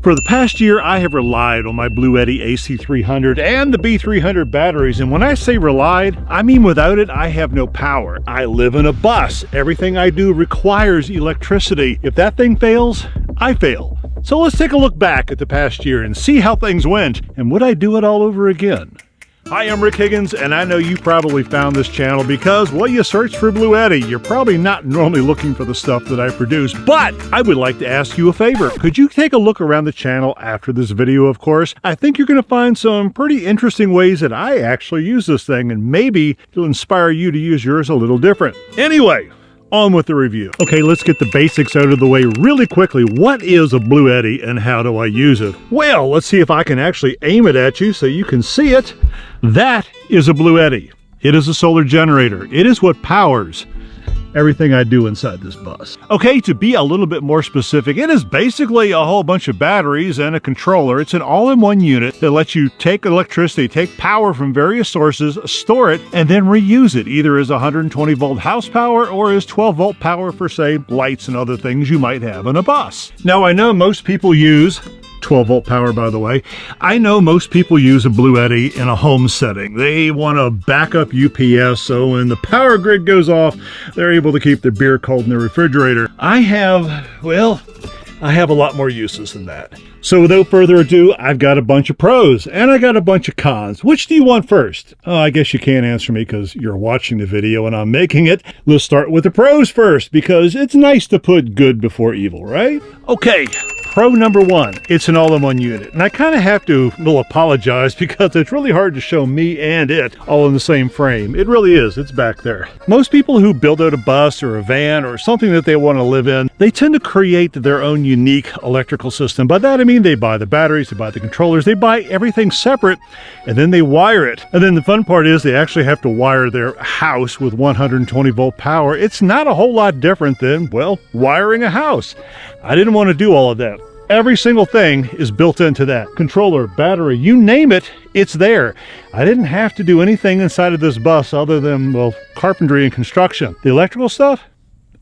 For the past year, I have relied on my Bluetti AC300 and the B300 batteries, and when I say relied, I mean without it, I have no power. I live in a bus. Everything I do requires electricity. If that thing fails, I fail. So let's take a look back at the past year and see how things went, and would I do it all over again? Hi, I'm Rick Higgins, and I know you probably found this channel because, well, you searched for Bluetti. You're probably not normally looking for the stuff that I produce, but I would like to ask you a favor. Could you take a look around the channel after this video, of course? I think you're going to find some pretty interesting ways that I actually use this thing, and maybe it'll inspire you to use yours a little different. Anyway, on with the review. Okay, let's get the basics out of the way really quickly. What is a Bluetti and how do I use it? Well, let's see if I can actually aim it at you so you can see it. That is a Bluetti. It is a solar generator. It is what powers everything I do inside this bus. Okay, to be a little bit more specific, it is basically a whole bunch of batteries and a controller. It's an all-in-one unit that lets you take electricity, take power from various sources, store it, and then reuse it, either as 120 volt house power or as 12 volt power for, say, lights and other things you might have in a bus. Now, I know most people use 12 volt power, by the way. I know most people use a Bluetti in a home setting. They want to back up UPS so when the power grid goes off, they're able to keep their beer cold in their refrigerator. I have a lot more uses than that. So without further ado, I've got a bunch of pros and I got a bunch of cons. Which do you want first? Oh, I guess you can't answer me because you're watching the video and I'm making it. Let's start with the pros first because it's nice to put good before evil, right? Okay. Pro number one, it's an all-in-one unit. And I kind of have to apologize because it's really hard to show me and it all in the same frame. It really is. It's back there. Most people who build out a bus or a van or something that they want to live in, they tend to create their own unique electrical system. By that I mean they buy the batteries, they buy the controllers, they buy everything separate, and then they wire it. And then the fun part is they actually have to wire their house with 120 volt power. It's not a whole lot different than, well, wiring a house. I didn't want to do all of that. Every single thing is built into that. Controller, battery, you name it, it's there. I didn't have to do anything inside of this bus other than, well, carpentry and construction. The electrical stuff,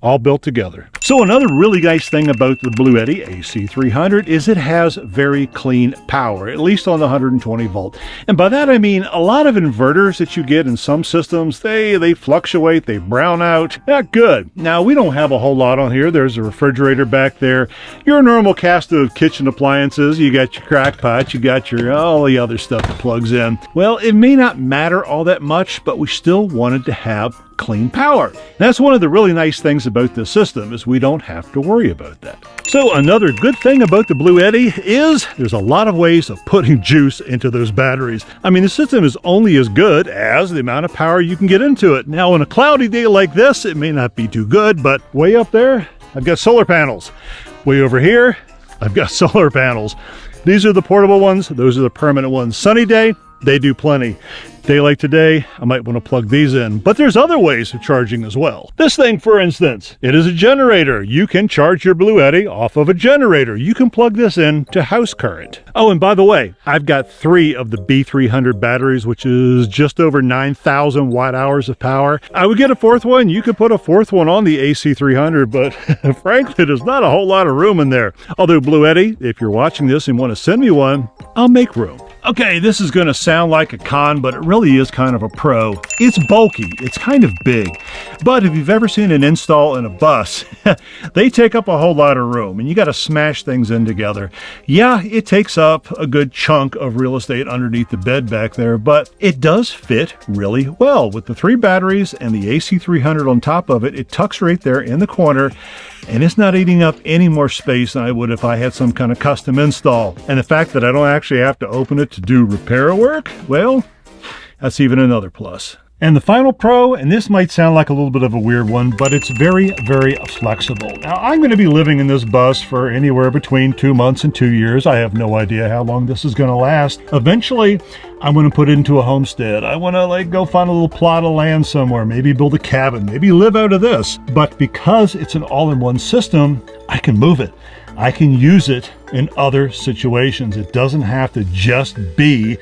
all built together. So another really nice thing about the Bluetti AC300 is it has very clean power, at least on the 120 volt. And by that I mean a lot of inverters that you get in some systems, they fluctuate, they brown out. Not good. Now we don't have a whole lot on here. There's a refrigerator back there. Your normal cast of kitchen appliances. You got your crock pot, you got your all the other stuff that plugs in. Well, it may not matter all that much, but we still wanted to have clean power. And that's one of the really nice things about this system is we don't have to worry about that. So another good thing about the Bluetti is there's a lot of ways of putting juice into those batteries. I mean, the system is only as good as the amount of power you can get into it. Now, on a cloudy day like this, it may not be too good, but way up there, I've got solar panels. Way over here, I've got solar panels. These are the portable ones. Those are the permanent ones. Sunny day, they do plenty. Day like today, I might want to plug these in, but there's other ways of charging as well. This thing, for instance, it is a generator. You can charge your Bluetti off of a generator. You can plug this in to house current. Oh, and by the way, I've got 3 of the B300 batteries, which is just over 9,000 watt hours of power. I would get a 4th one. You could put a 4th one on the AC300, but frankly, there's not a whole lot of room in there. Although Bluetti, if you're watching this and want to send me one, I'll make room. Okay, this is going to sound like a con, but it really is kind of a pro. It's bulky, it's kind of big, but if you've ever seen an install in a bus, they take up a whole lot of room and you got to smash things in together. Yeah, it takes up a good chunk of real estate underneath the bed back there, but it does fit really well. With the 3 batteries and the AC300 on top of it, it tucks right there in the corner and it's not eating up any more space than I would if I had some kind of custom install. And the fact that I don't actually have to open it to do repair work, well, that's even another plus. And the final pro, and this might sound like a little bit of a weird one, but it's very, very flexible. Now, I'm going to be living in this bus for anywhere between 2 months and 2 years. I have no idea how long this is going to last. Eventually, I'm going to put it into a homestead. I want to go find a little plot of land somewhere, maybe build a cabin, maybe live out of this. But because it's an all-in-one system, I can move it. I can use it in other situations. It doesn't have to just be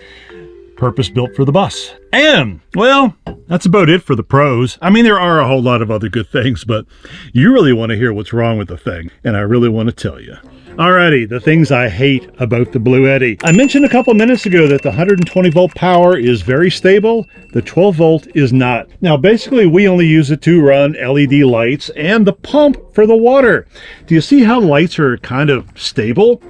purpose-built for the bus. And, well, that's about it for the pros. I mean, there are a whole lot of other good things, but you really want to hear what's wrong with the thing, and I really want to tell you. Alrighty, the things I hate about the Bluetti. I mentioned a couple minutes ago that the 120 volt power is very stable. The 12 volt is not. Now basically we only use it to run LED lights and the pump for the water. Do you see how lights are kind of stable?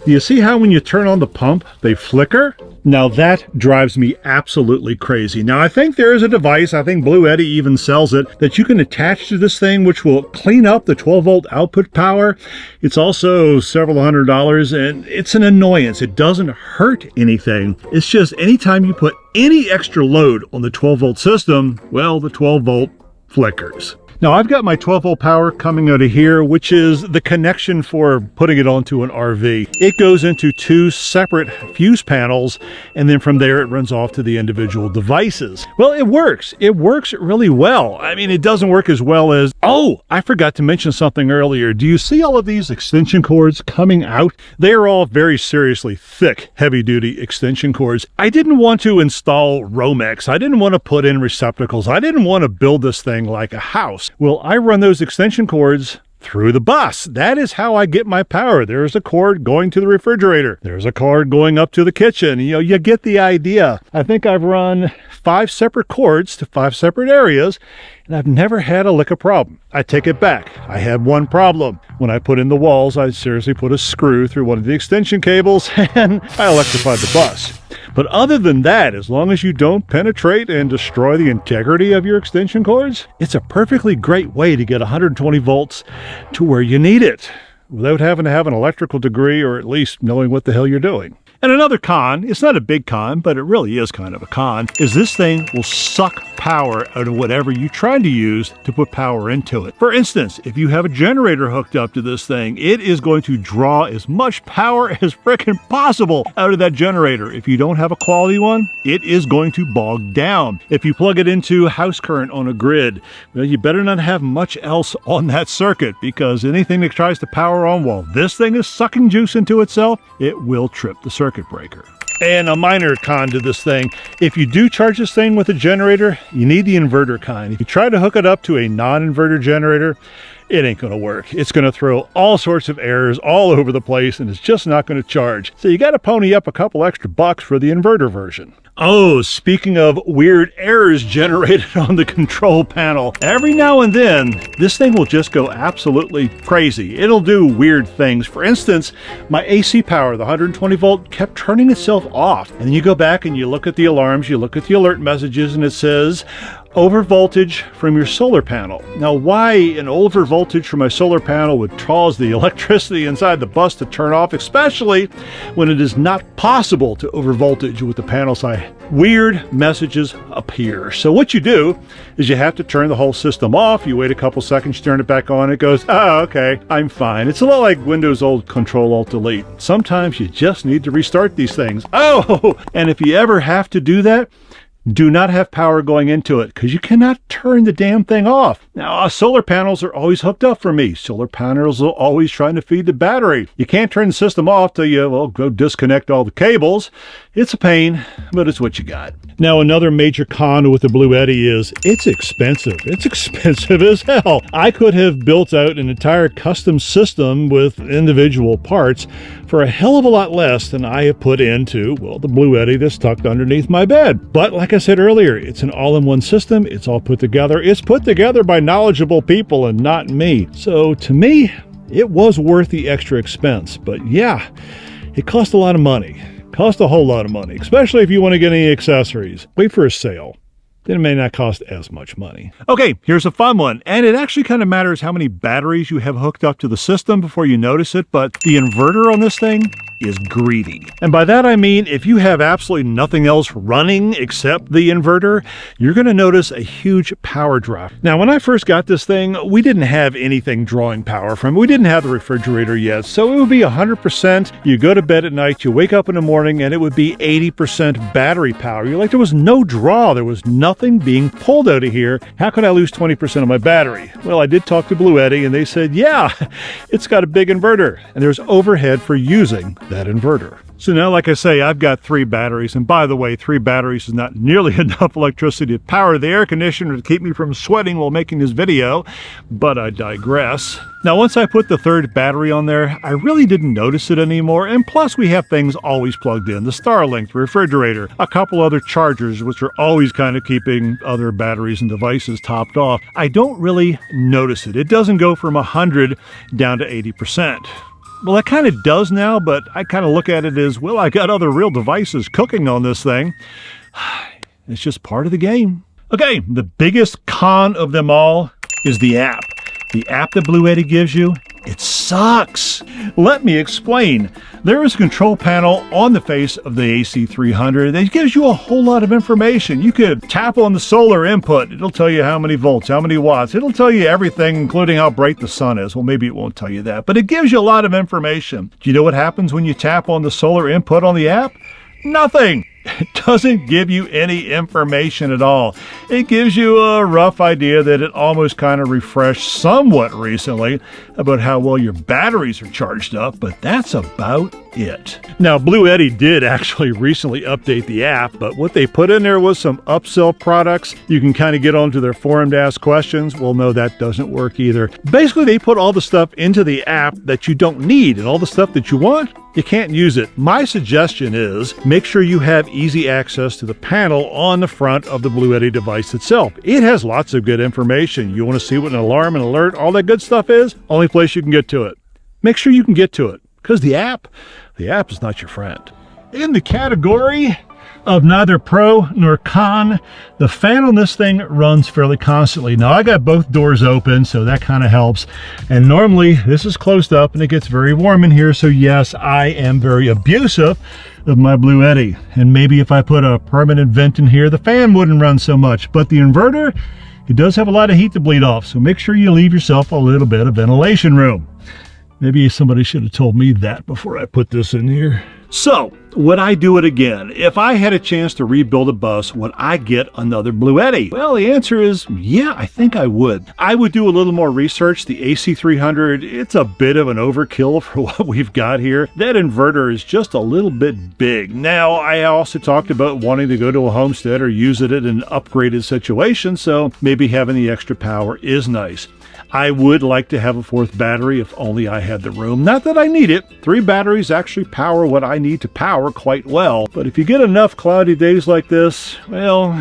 Do you see how when you turn on the pump, they flicker? Now that drives me absolutely crazy. Now I think there is a device, I think Bluetti even sells it, that you can attach to this thing which will clean up the 12 volt output power. It's also several $100s and it's an annoyance. It doesn't hurt anything. It's just anytime you put any extra load on the 12 volt system, well, the 12 volt flickers. Now I've got my 12 volt power coming out of here, which is the connection for putting it onto an RV. It goes into two separate fuse panels, and then from there it runs off to the individual devices. Well, it works. It works really well. I mean, it doesn't work as well as, oh, I forgot to mention something earlier. Do you see all of these extension cords coming out? They are all very seriously thick, heavy duty extension cords. I didn't want to install Romex. I didn't want to put in receptacles. I didn't want to build this thing like a house. Well, I run those extension cords through the bus. That is how I get my power. There's a cord going to the refrigerator. There's a cord going up to the kitchen. You know, you get the idea. I think I've run 5 separate cords to 5 separate areas, and I've never had a lick of problem. I take it back. I had one problem. When I put in the walls, I seriously put a screw through one of the extension cables and I electrified the bus. But other than that, as long as you don't penetrate and destroy the integrity of your extension cords, it's a perfectly great way to get 120 volts to where you need it without having to have an electrical degree or at least knowing what the hell you're doing. And another con, it's not a big con, but it really is kind of a con, is this thing will suck power out of whatever you try to use to put power into it. For instance, if you have a generator hooked up to this thing, it is going to draw as much power as frickin' possible out of that generator. If you don't have a quality one, it is going to bog down. If you plug it into house current on a grid, well, you better not have much else on that circuit, because anything that tries to power on while this thing is sucking juice into itself, it will trip the circuit breaker. And a minor con to this thing, if you do charge this thing with a generator, you need the inverter kind. If you try to hook it up to a non-inverter generator, it ain't going to work. It's going to throw all sorts of errors all over the place, and it's just not going to charge. So you got to pony up a couple extra bucks for the inverter version. Oh, speaking of weird errors generated on the control panel, every now and then, this thing will just go absolutely crazy. It'll do weird things. For instance, my AC power, the 120 volt, kept turning itself off. And then you go back and you look at the alarms, you look at the alert messages, and it says, over voltage from your solar panel. Now, why an over voltage from my solar panel would cause the electricity inside the bus to turn off, especially when it is not possible to over voltage with the panel side, weird messages appear. So what you do is you have to turn the whole system off. You wait a couple seconds, you turn it back on, it goes, oh, okay, I'm fine. It's a lot like Windows old Control-Alt-Delete. Sometimes you just need to restart these things. Oh, and if you ever have to do that, do not have power going into it, because you cannot turn the damn thing off. Now, solar panels are always hooked up for me. Solar panels are always trying to feed the battery. You can't turn the system off till you, well, go disconnect all the cables. It's a pain, but it's what you got. Now, another major con with the Bluetti is it's expensive. It's expensive as hell. I could have built out an entire custom system with individual parts for a hell of a lot less than I have put into, well, the Bluetti that's tucked underneath my bed. But like I said earlier, it's an all-in-one system. It's all put together. It's put together by knowledgeable people and not me. So to me, it was worth the extra expense. But yeah, it cost a lot of money. Cost a whole lot of money, especially if you want to get any accessories. Wait for a sale. Then it may not cost as much money. Okay, here's a fun one. And it actually kind of matters how many batteries you have hooked up to the system before you notice it, but the inverter on this thing is greedy. And by that I mean, if you have absolutely nothing else running except the inverter, you're going to notice a huge power drop. Now, when I first got this thing, we didn't have anything drawing power from it. We didn't have the refrigerator yet, so it would be 100%. You go to bed at night, you wake up in the morning, and it would be 80% battery power. You're like, there was no draw. There was nothing being pulled out of here. How could I lose 20% of my battery? Well, I did talk to Bluetti, and they said, yeah, it's got a big inverter, and there's overhead for using that inverter. So now, like I say, I've got 3 batteries, and by the way, 3 batteries is not nearly enough electricity to power the air conditioner to keep me from sweating while making this video, but I digress. Now, once I put the 3rd battery on there, I really didn't notice it anymore, and plus we have things always plugged in. The Starlink, the refrigerator, a couple other chargers, which are always kind of keeping other batteries and devices topped off. I don't really notice it. It doesn't go from 100 down to 80%. Well, it kind of does now, but I kind of look at it as, well, I got other real devices cooking on this thing. It's just part of the game. Okay, the biggest con of them all is the app. The app that Bluetti gives you, it sucks. Let me explain. There is a control panel on the face of the AC300 that gives you a whole lot of information. You could tap on the solar input. It'll tell you how many volts, how many watts. It'll tell you everything, including how bright the sun is. Well, maybe it won't tell you that, but it gives you a lot of information. Do you know what happens when you tap on the solar input on the app? Nothing. It doesn't give you any information at all. It gives you a rough idea that it almost kind of refreshed somewhat recently about how well your batteries are charged up, but that's about it. Now, Bluetti did actually recently update the app, but what they put in there was some upsell products. You can kind of get onto their forum to ask questions. Well, no, that doesn't work either. Basically, they put all the stuff into the app that you don't need, and all the stuff that you want, you can't use it. My suggestion is make sure you have easy access to the panel on the front of the Bluetti device itself. It has lots of good information. You want to see what an alarm and alert, all that good stuff is? Only place you can get to it. Make sure you can get to it, because the app is not your friend. In the category of neither pro nor con, the fan on this thing runs fairly constantly. Now, I got both doors open, so that kind of helps. And normally this is closed up and it gets very warm in here. So yes, I am very abusive of my Bluetti. And maybe if I put a permanent vent in here, the fan wouldn't run so much. But the inverter, it does have a lot of heat to bleed off. So make sure you leave yourself a little bit of ventilation room. Maybe somebody should have told me that before I put this in here. So, would I do it again? If I had a chance to rebuild a bus, would I get another Bluetti? Well, the answer is, yeah, I think I would. I would do a little more research. The AC300, it's a bit of an overkill for what we've got here. That inverter is just a little bit big. Now, I also talked about wanting to go to a homestead or use it in an upgraded situation, so maybe having the extra power is nice. I would like to have a 4th battery if only I had the room. Not that I need it. 3 batteries actually power what I need to power quite well. But if you get enough cloudy days like this, well,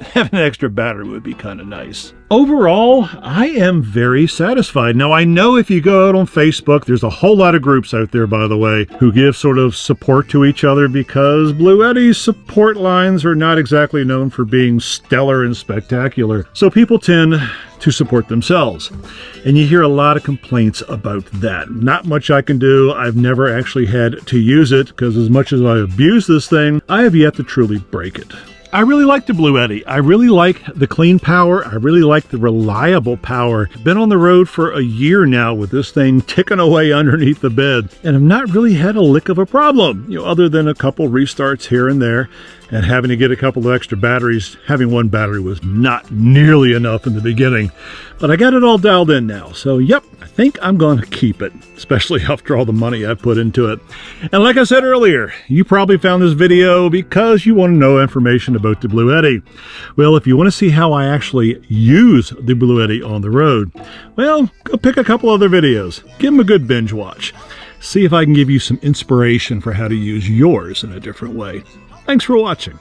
having an extra battery would be kind of nice. Overall, I am very satisfied. Now, I know if you go out on Facebook, there's a whole lot of groups out there, by the way, who give sort of support to each other because Bluetti's support lines are not exactly known for being stellar and spectacular. So people tend to support themselves. And you hear a lot of complaints about that. Not much I can do. I've never actually had to use it because as much as I abuse this thing, I have yet to truly break it. I really like the Bluetti. I really like the clean power. I really like the reliable power. Been on the road for a year now with this thing ticking away underneath the bed, and I've not really had a lick of a problem, other than a couple restarts here and there, and having to get a couple of extra batteries. Having 1 battery was not nearly enough in the beginning, but I got it all dialed in now. So yep, I think I'm going to keep it, especially after all the money I've put into it. And like I said earlier, you probably found this video because you want to know information about the Bluetti. Well, if you want to see how I actually use the Bluetti on the road, well, go pick a couple other videos. Give them a good binge watch. See if I can give you some inspiration for how to use yours in a different way. Thanks for watching.